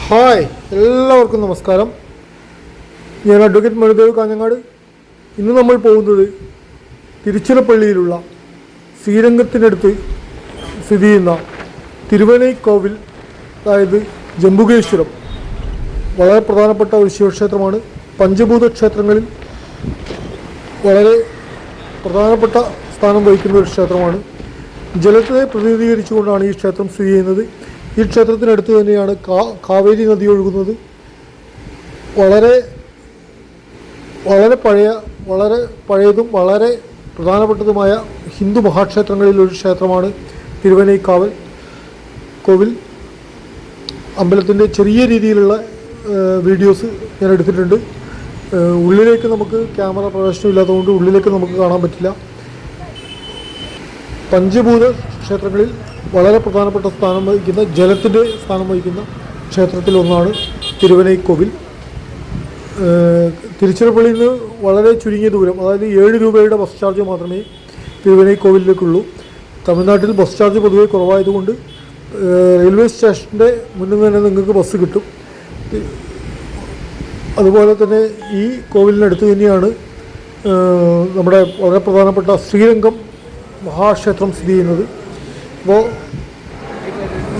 Hi, എല്ലാവർക്കും നമസ്കാരം. ഞാൻ അഡ്വക്കേറ്റ് മനുദേവ് കാഞ്ഞങ്ങാട്. ഇന്ന് നമ്മൾ പോകുന്നത് തിരുച്ചിറപ്പള്ളിയിലുള്ള ശ്രീരംഗത്തിനടുത്ത് സ്ഥിതി ചെയ്യുന്ന തിരുവനൈക്കോവിൽ, അതായത് ജംബുകേശ്വരം. വളരെ പ്രധാനപ്പെട്ട ഒരു ശിവക്ഷേത്രമാണ്. പഞ്ചഭൂത ക്ഷേത്രങ്ങളിൽ വളരെ പ്രധാനപ്പെട്ട സ്ഥാനം വഹിക്കുന്ന ഒരു ക്ഷേത്രമാണ്. ജലത്തെ പ്രതിനിധീകരിച്ചുകൊണ്ടാണ് ഈ ക്ഷേത്രം സ്ഥിതി ചെയ്യുന്നത്. ഈ ക്ഷേത്രത്തിനടുത്ത് തന്നെയാണ് കാവേരി നദി ഒഴുകുന്നത്. വളരെ പഴയതും വളരെ പ്രധാനപ്പെട്ടതുമായ ഹിന്ദു മഹാക്ഷേത്രങ്ങളിലൊരു ക്ഷേത്രമാണ് തിരുവനൈക്കാവൽ കോവിൽ. അമ്പലത്തിൻ്റെ ചെറിയ രീതിയിലുള്ള വീഡിയോസ് ഞാൻ എടുത്തിട്ടുണ്ട്. ഉള്ളിലേക്ക് നമുക്ക് ക്യാമറ പ്രവേശനമില്ലാത്തതുകൊണ്ട് ഉള്ളിലേക്ക് നമുക്ക് കാണാൻ പറ്റില്ല. പഞ്ചഭൂത ക്ഷേത്രങ്ങളിൽ വളരെ പ്രധാനപ്പെട്ട സ്ഥാനം വഹിക്കുന്ന, ജലത്തിൻ്റെ സ്ഥാനം വഹിക്കുന്ന ക്ഷേത്രത്തിലൊന്നാണ് തിരുവനൈക്കോവിൽ. തിരുച്ചിറപ്പള്ളിയിൽ നിന്ന് വളരെ ചുരുങ്ങിയ ദൂരം, അതായത് 7 രൂപയുടെ ബസ് ചാർജ് മാത്രമേ തിരുവനൈക്കോവിലേക്കുള്ളൂ. തമിഴ്നാട്ടിൽ ബസ് ചാർജ് പൊതുവെ കുറവായതുകൊണ്ട് റെയിൽവേ സ്റ്റേഷൻ്റെ മുന്നിൽ തന്നെ നിങ്ങൾക്ക് ബസ് കിട്ടും. അതുപോലെ തന്നെ ഈ കോവിലിനടുത്ത് തന്നെയാണ് നമ്മുടെ വളരെ പ്രധാനപ്പെട്ട ശ്രീരംഗം മഹാക്ഷേത്രം സ്ഥിതി ചെയ്യുന്നത്. അപ്പോൾ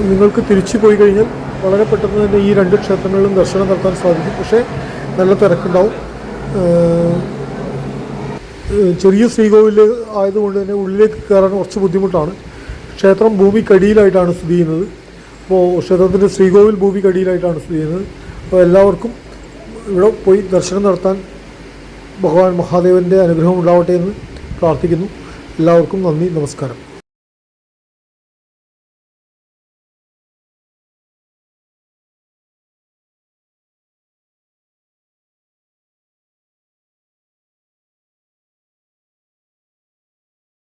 നിങ്ങൾക്ക് തിരിച്ചു പോയി കഴിഞ്ഞാൽ വളരെ പെട്ടെന്ന് തന്നെ ഈ 2 ക്ഷേത്രങ്ങളിലും ദർശനം നടത്താൻ സാധിക്കും. പക്ഷേ നല്ല തിരക്കുണ്ടാവും. ചെറിയ ശ്രീകോവിൽ ആയതുകൊണ്ട് തന്നെ ഉള്ളിലേക്ക് കയറാൻ കുറച്ച് ബുദ്ധിമുട്ടാണ്. ക്ഷേത്രം ഭൂമിക്കടിയിലായിട്ടാണ് സ്ഥിതി ചെയ്യുന്നത്. അപ്പോൾ ക്ഷേത്രത്തിൻ്റെ ശ്രീകോവിൽ ഭൂമിക്കടിയിലായിട്ടാണ് സ്ഥിതി ചെയ്യുന്നത്. അപ്പോൾ എല്ലാവർക്കും ഇവിടെ പോയി ദർശനം നടത്താൻ ഭഗവാൻ മഹാദേവൻ്റെ അനുഗ്രഹം ഉണ്ടാവട്ടെ എന്ന് പ്രാർത്ഥിക്കുന്നു. എല്ലാവർക്കും നന്ദി, നമസ്കാരം.